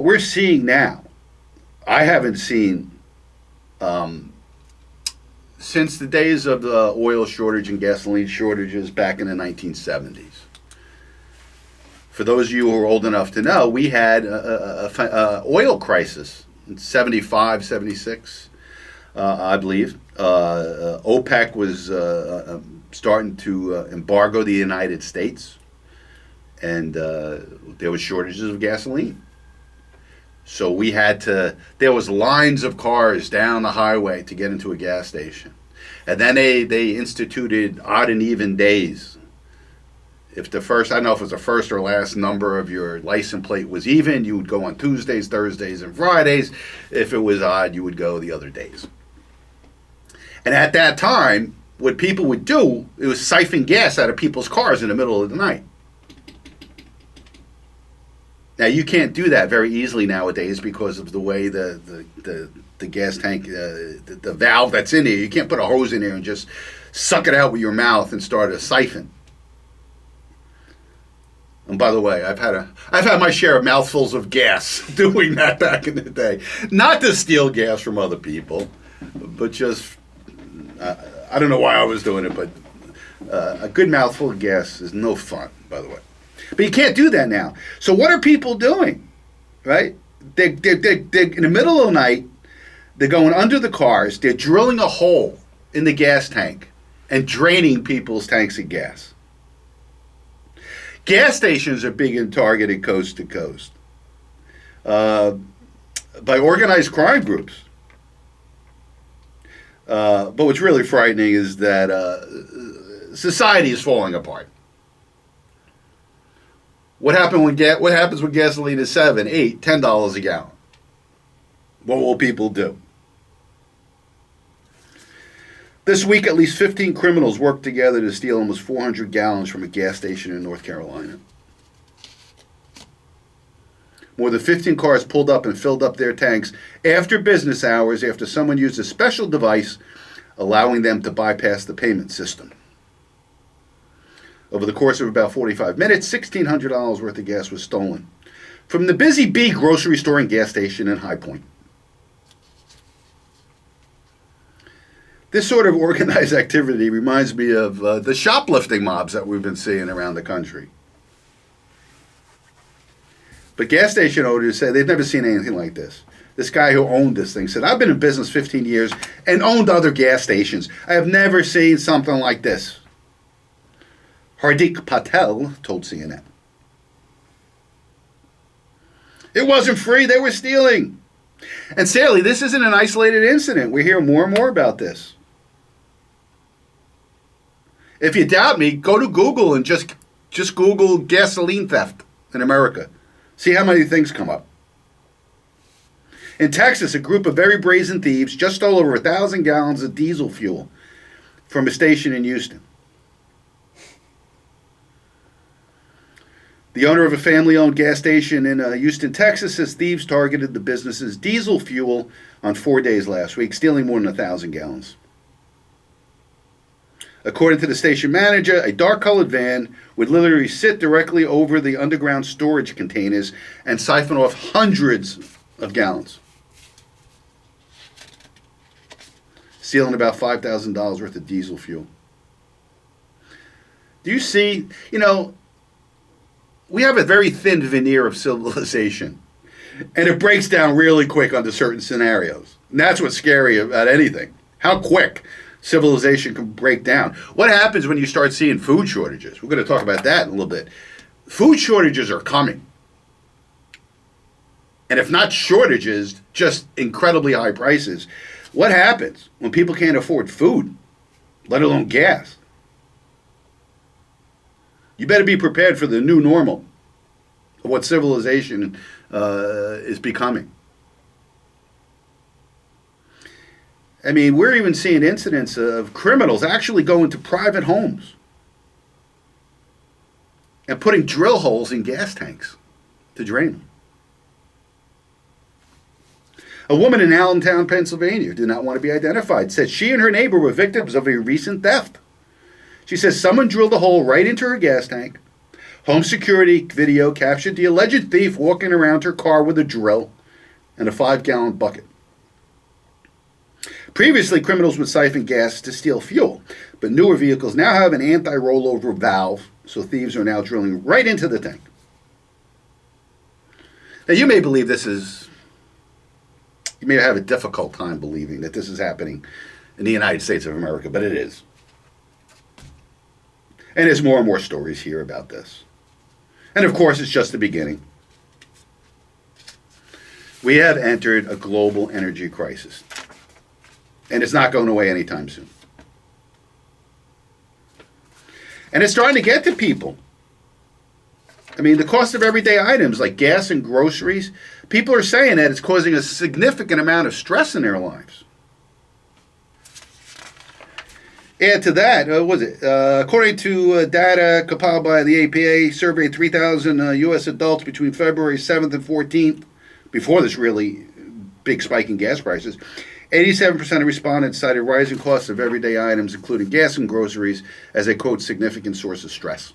we're seeing now, I haven't seen since the days of the oil shortage and gasoline shortages back in the 1970s. For those of you who are old enough to know, we had a oil crisis in 75, 76, I believe. OPEC was starting to embargo the United States, and there was shortages of gasoline. So we had to, there was lines of cars down the highway to get into a gas station. And then they instituted odd and even days. If the first, I don't know if it was the first or last number of your license plate was even, you would go on Tuesdays, Thursdays, and Fridays. If it was odd, you would go the other days. And at that time, what people would do, it was siphon gas out of people's cars in the middle of the night. Now, you can't do that very easily nowadays because of the way the gas tank, the valve that's in there, you can't put a hose in there and just suck it out with your mouth and start a siphon. And by the way, I've had my share of mouthfuls of gas doing that back in the day. Not to steal gas from other people, but just, I don't know why I was doing it, but a good mouthful of gas is no fun, by the way. But you can't do that now. So what are people doing, right? They're in the middle of the night, they're going under the cars, they're drilling a hole in the gas tank and draining people's tanks of gas. Gas stations are being targeted coast to coast by organized crime groups. But what's really frightening is that society is falling apart. What happens when gasoline is $7, $8, $10 a gallon? What will people do? This week, at least 15 criminals worked together to steal almost 400 gallons from a gas station in North Carolina. More than 15 cars pulled up and filled up their tanks after business hours after someone used a special device allowing them to bypass the payment system. Over the course of about 45 minutes, $1,600 worth of gas was stolen from the Busy Bee grocery store and gas station in High Point. This sort of organized activity reminds me of the shoplifting mobs that we've been seeing around the country. But gas station owners say they've never seen anything like this. This guy who owned this thing said, I've been in business 15 years and owned other gas stations. I have never seen something like this. Hardik Patel told CNN. It wasn't free, they were stealing. And sadly, this isn't an isolated incident. We hear more and more about this. If you doubt me, go to Google and just Google gasoline theft in America. See how many things come up. In Texas, a group of very brazen thieves just stole over 1,000 gallons of diesel fuel from a station in Houston. The owner of a family-owned gas station in Houston, Texas, says thieves targeted the business's diesel fuel on 4 days last week, stealing more than 1,000 gallons. According to the station manager, a dark-colored van would literally sit directly over the underground storage containers and siphon off hundreds of gallons, stealing about $5,000 worth of diesel fuel. Do you see, we have a very thin veneer of civilization, and it breaks down really quick under certain scenarios. And that's what's scary about anything, how quick civilization can break down. What happens when you start seeing food shortages? We're going to talk about that in a little bit. Food shortages are coming. And if not shortages, just incredibly high prices. What happens when people can't afford food, let alone gas? You better be prepared for the new normal of what civilization is becoming. I mean, we're even seeing incidents of criminals actually going to private homes and putting drill holes in gas tanks to drain them. A woman in Allentown, Pennsylvania, who did not want to be identified, said she and her neighbor were victims of a recent theft. She says someone drilled a hole right into her gas tank, Home security video captured the alleged thief walking around her car with a drill and a 5-gallon bucket. Previously, criminals would siphon gas to steal fuel, but newer vehicles now have an anti-rollover valve, so thieves are now drilling right into the tank. Now, you may believe this is, you may have a difficult time believing that this is happening in the United States of America, but it is. And there's more and more stories here about this. And of course, it's just the beginning. We have entered a global energy crisis. And it's not going away anytime soon. And it's starting to get to people. I mean, the cost of everyday items like gas and groceries, people are saying that it's causing a significant amount of stress in their lives. Add to that, according to data compiled by the APA, surveyed 3,000 U.S. adults between February 7th and 14th, before this really big spike in gas prices. 87% of respondents cited rising costs of everyday items, including gas and groceries, as a, quote, significant source of stress.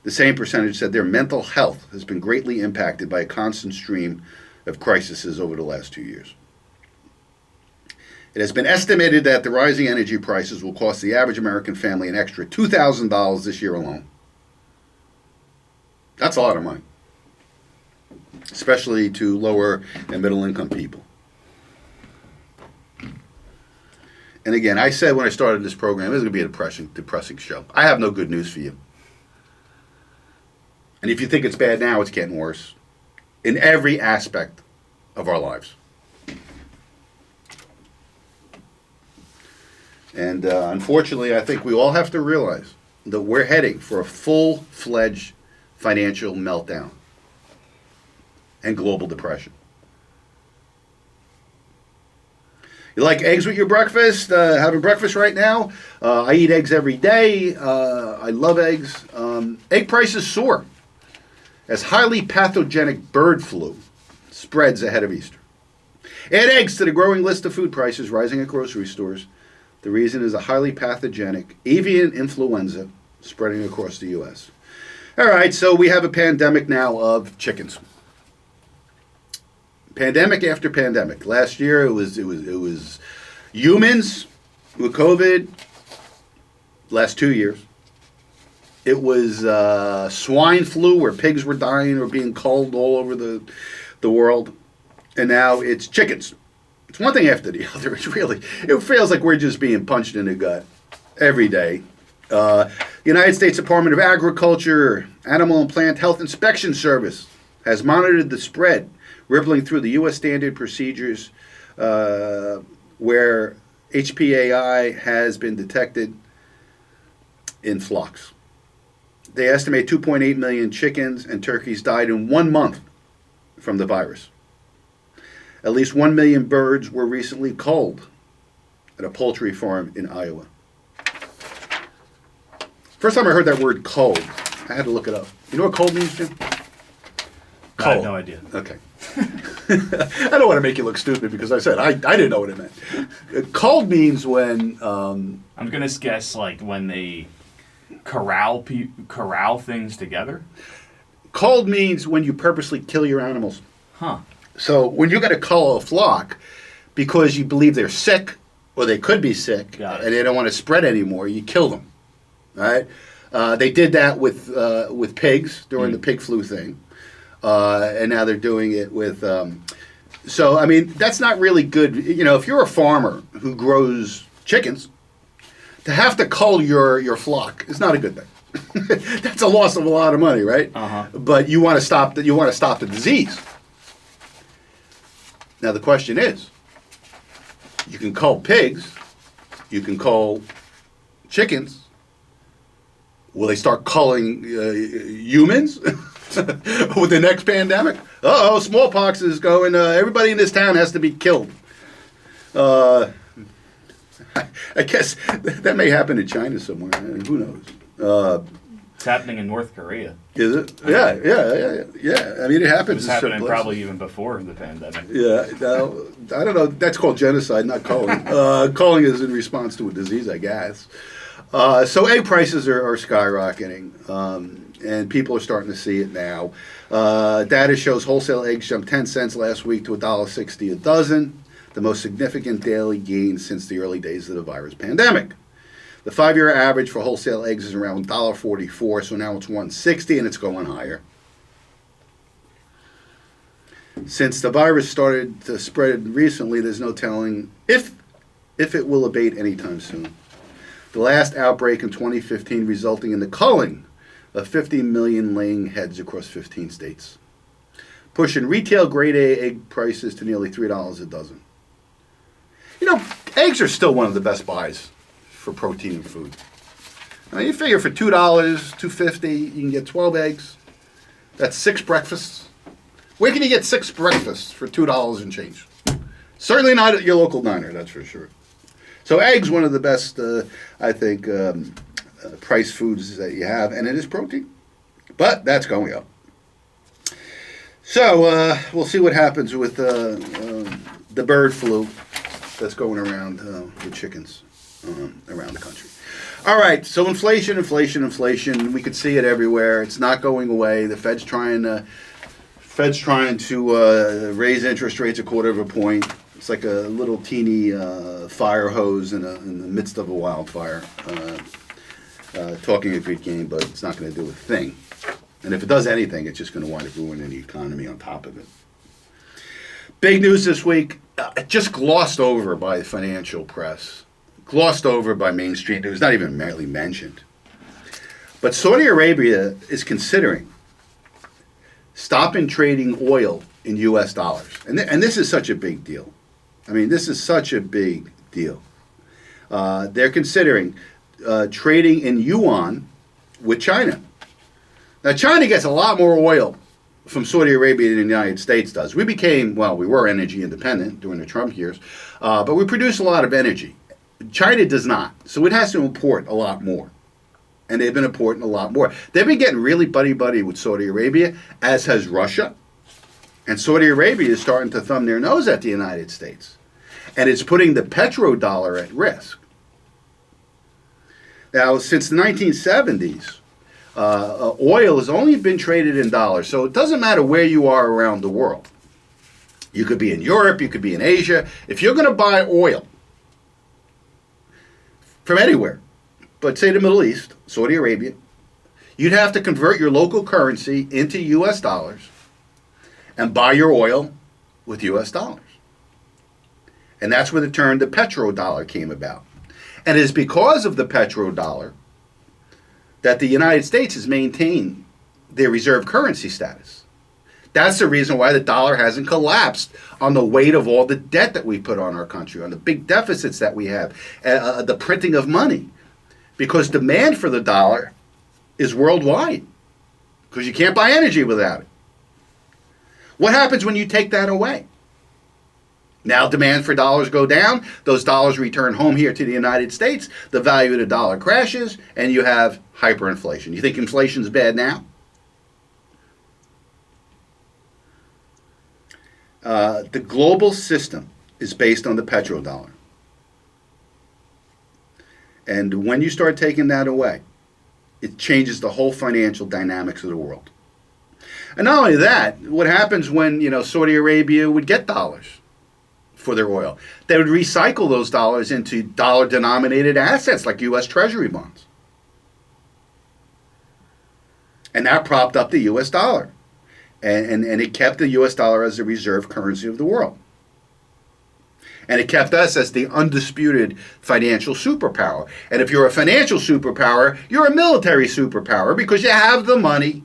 The same percentage said their mental health has been greatly impacted by a constant stream of crises over the last 2 years. It has been estimated that the rising energy prices will cost the average American family an extra $2,000 this year alone. That's a lot of money, especially to lower and middle income people. And again, I said when I started this program, this is going to be a depressing show. I have no good news for you. And if you think it's bad now, it's getting worse in every aspect of our lives. And unfortunately, I think we all have to realize that we're heading for a full-fledged financial meltdown and global depression. You like eggs with your breakfast? Having breakfast right now? I eat eggs every day. I love eggs. Egg prices soar as highly pathogenic bird flu spreads ahead of Easter. Add eggs to the growing list of food prices rising at grocery stores. The reason is a highly pathogenic avian influenza spreading across the U.S. All right, so we have a pandemic now of chickens. Pandemic after pandemic. Last year it was humans with COVID. Last 2 years. It was swine flu where pigs were dying or being culled all over the world. And now it's chickens. It's one thing after the other. It feels like we're just being punched in the gut every day. United States Department of Agriculture, Animal and Plant Health Inspection Service has monitored the spread rippling through the U.S. standard procedures where HPAI has been detected in flocks. They estimate 2.8 million chickens and turkeys died in 1 month from the virus. At least 1 million birds were recently culled at a poultry farm in Iowa. First time I heard that word culled, I had to look it up. You know what culled means, Jim? I have no idea. Okay. I don't want to make you look stupid because I said I didn't know what it meant. Culled means when... I'm going to guess like when they corral things together. Culled means when you purposely kill your animals. Huh. So when you're going to cull a flock because you believe they're sick or they could be sick and they don't want to spread anymore, you kill them. Right? They did that with pigs during the pig flu thing. And now they're doing it with... so, I mean, that's not really good. You know, if you're a farmer who grows chickens, to have to cull your flock is not a good thing. That's a loss of a lot of money, right? Uh-huh. But you want to stop the disease. Now, the question is, you can cull pigs, you can cull chickens. Will they start culling humans with the next pandemic? Uh-oh, smallpox is going. Everybody in this town has to be killed. I guess that may happen in China somewhere. Who knows? It's happening in North Korea. Is it? Yeah. I mean, it It happens. was in certain happening places. probably even before the pandemic. Yeah, no, I don't know. That's called genocide, not culling. Culling is in response to a disease, I guess. So egg prices are skyrocketing, and people are starting to see it now. Data shows wholesale eggs jumped 10 cents last week to $1.60 a dozen, the most significant daily gain since the early days of the virus pandemic. The 5-year average for wholesale eggs is around $1.44, so now it's $1.60 and it's going higher. Since the virus started to spread recently, there's no telling if it will abate anytime soon. The last outbreak in 2015 resulting in the culling of 50 million laying heads across 15 states, pushing retail grade A egg prices to nearly $3 a dozen. You know, eggs are still one of the best buys for protein and food. Now you figure for $2, $2.50, you can get 12 eggs. That's 6 breakfasts. Where can you get 6 breakfasts for $2 and change? Certainly not at your local diner, that's for sure. So eggs, one of the best, I think, price foods that you have, and it is protein. But that's going up. So we'll see what happens with the bird flu that's going around with chickens around the country. All right, so inflation. We could see it everywhere. It's not going away. The Fed's trying to raise interest rates 1/4 point. It's like a little teeny fire hose in the midst of a wildfire. Talking a good game, but it's not going to do a thing. And if it does anything, it's just going to wind up ruining the economy on top of it. Big news this week, just glossed over by the financial press, glossed over by Main Street News, not even merely mentioned. But Saudi Arabia is considering stopping trading oil in U.S. dollars. And this is such a big deal. I mean, this is such a big deal. They're considering trading in yuan with China. Now, China gets a lot more oil from Saudi Arabia than the United States does. We were energy independent during the Trump years, but we produce a lot of energy. China does not, so it has to import a lot more. And they've been importing a lot more. They've been getting really buddy-buddy with Saudi Arabia, as has Russia. And Saudi Arabia is starting to thumb their nose at the United States. And it's putting the petrodollar at risk. Now, since the 1970s, oil has only been traded in dollars. So it doesn't matter where you are around the world. You could be in Europe, you could be in Asia. If you're going to buy oil from anywhere, but say the Middle East, Saudi Arabia, you'd have to convert your local currency into U.S. dollars and buy your oil with U.S. dollars. And that's where the term the petrodollar came about. And it is because of the petrodollar that the United States has maintained their reserve currency status. That's the reason why the dollar hasn't collapsed on the weight of all the debt that we put on our country, on the big deficits that we have, the printing of money. Because demand for the dollar is worldwide. Because you can't buy energy without it. What happens when you take that away? Now demand for dollars go down. Those dollars return home here to the United States. The value of the dollar crashes, and you have hyperinflation. You think inflation is bad now? The global system is based on the petrodollar. And when you start taking that away, it changes the whole financial dynamics of the world. And not only that, what happens when, Saudi Arabia would get dollars for their oil? They would recycle those dollars into dollar-denominated assets like U.S. Treasury bonds. And that propped up the U.S. dollar. And it kept the U.S. dollar as the reserve currency of the world. And it kept us as the undisputed financial superpower. And if you're a financial superpower, you're a military superpower because you have the money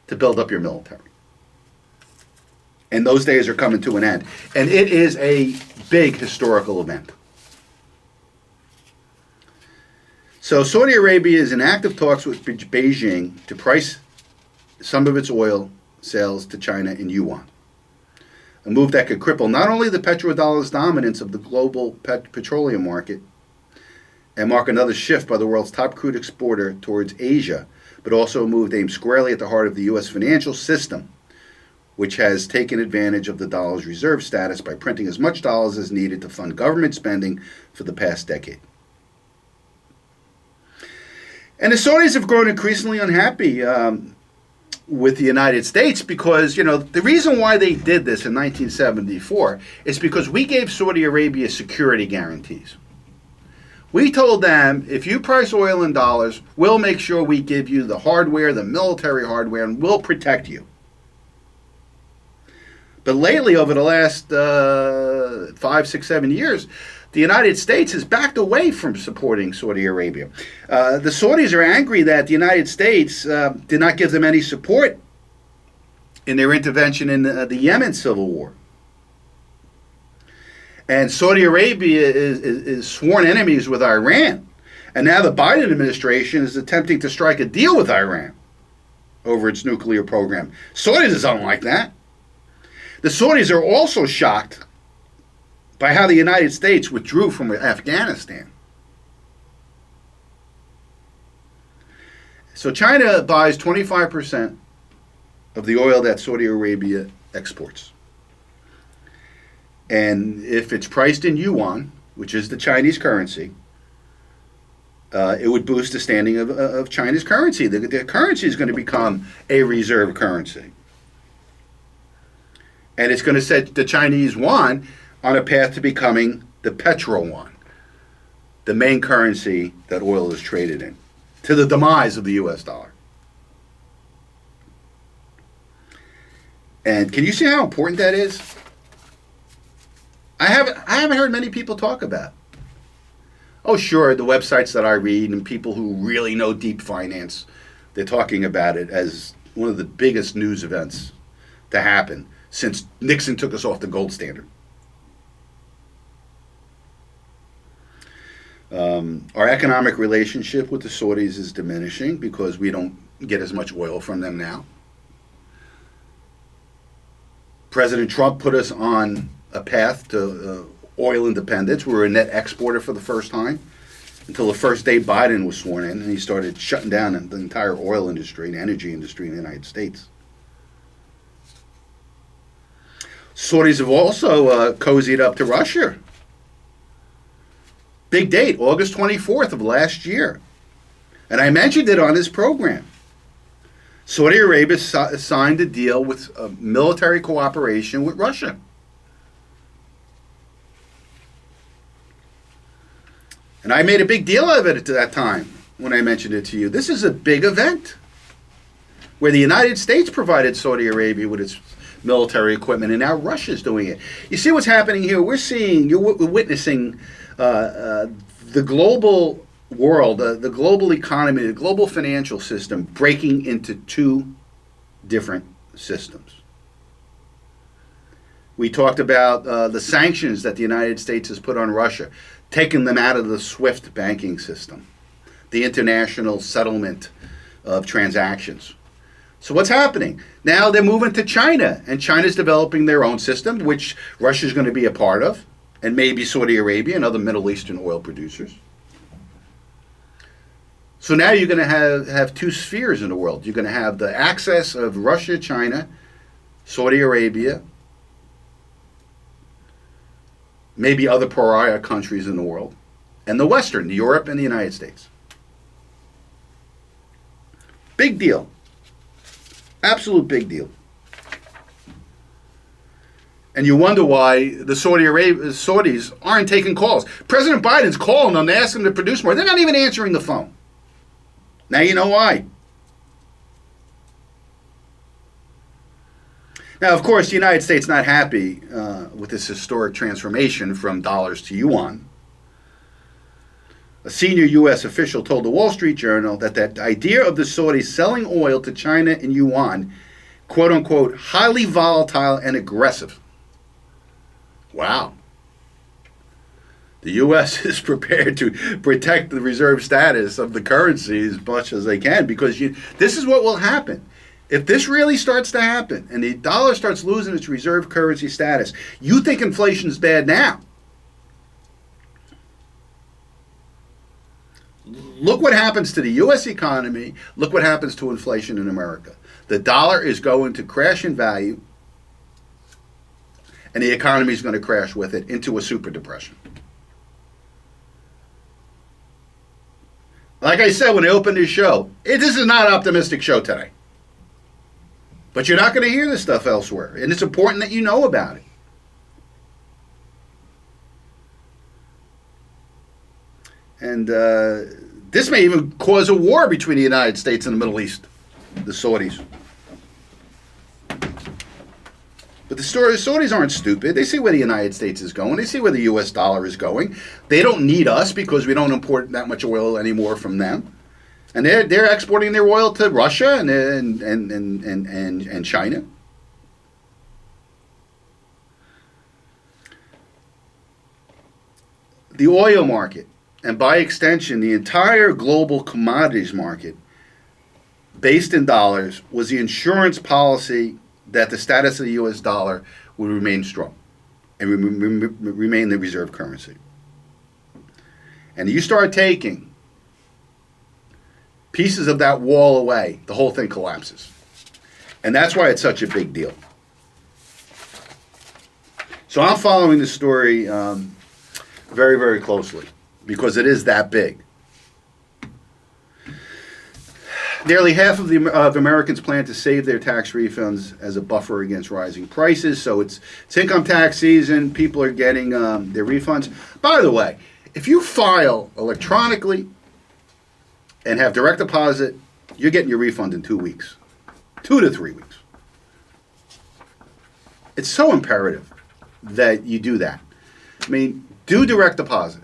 to build up your military. And those days are coming to an end. And it is a big historical event. So Saudi Arabia is in active talks with Beijing to price some of its oil sales to China in yuan. A move that could cripple not only the petrodollar's dominance of the global petroleum market, and mark another shift by the world's top crude exporter towards Asia, but also a move aimed squarely at the heart of the U.S. financial system, which has taken advantage of the dollar's reserve status by printing as much dollars as needed to fund government spending for the past decade. And the Saudis have grown increasingly unhappy with the United States because, the reason why they did this in 1974 is because we gave Saudi Arabia security guarantees. We told them, if you price oil in dollars, we'll make sure we give you the hardware, the military hardware, and we'll protect you. But lately, over the last 5, 6, 7 years, the United States has backed away from supporting Saudi Arabia. The Saudis are angry that the United States did not give them any support in their intervention in the Yemen civil war. And Saudi Arabia is sworn enemies with Iran. And now the Biden administration is attempting to strike a deal with Iran over its nuclear program. Saudis don't like that. The Saudis are also shocked by how the United States withdrew from Afghanistan. So China buys 25% of the oil that Saudi Arabia exports. And if it's priced in yuan, which is the Chinese currency, it would boost the standing of China's currency. The currency is going to become a reserve currency. And it's going to set the Chinese yuan on a path to becoming the petro yuan, the main currency that oil is traded in, to the demise of the US dollar. And can you see how important that is? I haven't heard many people talk about it. Oh, sure, the websites that I read and people who really know deep finance, they're talking about it as one of the biggest news events to happen since Nixon took us off the gold standard. Our economic relationship with the Saudis is diminishing because we don't get as much oil from them now. President Trump put us on a path to oil independence. We were a net exporter for the first time until the first day Biden was sworn in, and he started shutting down the entire oil industry and energy industry in the United States. Saudis have also cozied up to Russia. Big date, August 24th of last year. And I mentioned it on this program. Saudi Arabia signed a deal with military cooperation with Russia. And I made a big deal of it at that time when I mentioned it to you. This is a big event where the United States provided Saudi Arabia with its military equipment, and now Russia's doing it. You see what's happening here? We're witnessing the global world, the global economy, the global financial system breaking into two different systems. We talked about the sanctions that the United States has put on Russia, taking them out of the SWIFT banking system, the international settlement of transactions. So what's happening? Now they're moving to China, and China's developing their own system, which Russia's going to be a part of, and maybe Saudi Arabia and other Middle Eastern oil producers. So now you're going to have two spheres in the world. You're going to have the access of Russia, China, Saudi Arabia, maybe other pariah countries in the world, and the Western, Europe and the United States. Big deal. Absolute big deal. And you wonder why the Saudis aren't taking calls. President Biden's calling them to ask them to produce more. They're not even answering the phone. Now you know why. Now, of course, the United States not happy with this historic transformation from dollars to yuan. A senior U.S. official told the Wall Street Journal that idea of the Saudis selling oil to China in yuan, quote unquote, highly volatile and aggressive. Wow. The U.S. is prepared to protect the reserve status of the currency as much as they can because this is what will happen. If this really starts to happen and the dollar starts losing its reserve currency status, you think inflation is bad now. Look what happens to the U.S. economy. Look what happens to inflation in America. The dollar is going to crash in value, and the economy is going to crash with it into a super depression. Like I said when I opened this show, this is not an optimistic show today. But you're not going to hear this stuff elsewhere, and it's important that you know about it. And this may even cause a war between the United States and the Middle East, the Saudis. But the Saudis aren't stupid. They see where the United States is going. They see where the U.S. dollar is going. They don't need us because we don't import that much oil anymore from them. And they're exporting their oil to Russia and China. The oil market, and by extension, the entire global commodities market, based in dollars, was the insurance policy that the status of the U.S. dollar would remain strong and remain the reserve currency. And you start taking pieces of that wall away, the whole thing collapses. And that's why it's such a big deal. So I'm following this story very, very closely because it is that big. Nearly half of Americans plan to save their tax refunds as a buffer against rising prices. So it's income tax season. People are getting their refunds. By the way, if you file electronically and have direct deposit, you're getting your refund in 2 weeks. 2 to 3 weeks. It's so imperative that you do that. I mean, do direct deposit.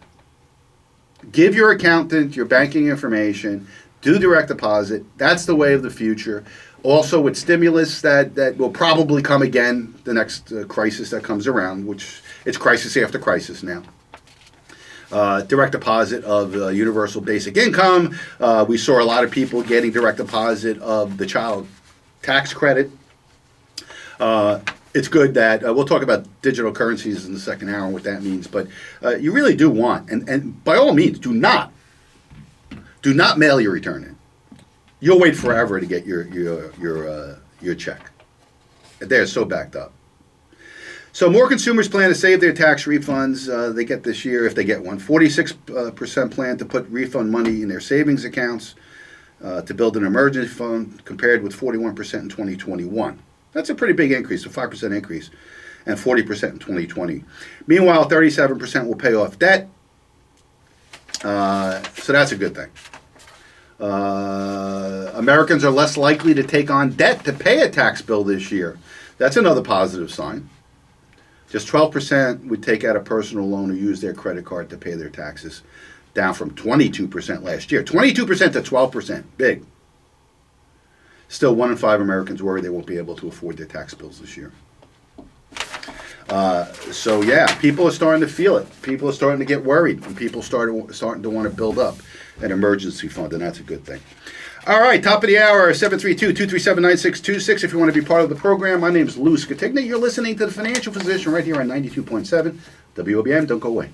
Give your accountant your banking information. Do direct deposit. That's the way of the future. Also with stimulus that will probably come again, the next crisis that comes around, which it's crisis after crisis now. Direct deposit of universal basic income. We saw a lot of people getting direct deposit of the child tax credit. It's good that we'll talk about digital currencies in the second hour and what that means, but you really do want, and by all means, do not mail your return in. You'll wait forever to get your check. They're so backed up. So more consumers plan to save their tax refunds they get this year if they get one. 46% plan to put refund money in their savings accounts to build an emergency fund, compared with 41% in 2021. That's a pretty big increase, a 5% increase, and 40% in 2020. Meanwhile, 37% will pay off debt. So that's a good thing. Americans are less likely to take on debt to pay a tax bill this year. That's another positive sign. Just 12% would take out a personal loan or use their credit card to pay their taxes, down from 22% last year. 22% to 12%, big. Still, 1 in 5 Americans worry they won't be able to afford their tax bills this year. So yeah, people are starting to feel it. People are starting to get worried, and people starting to want to build up an emergency fund, and that's a good thing. All right, top of the hour, 732-237-9626. If you want to be part of the program, my name is Lou Scatigna. You're listening to The Financial Physician right here on 92.7 WOBM. Don't go away.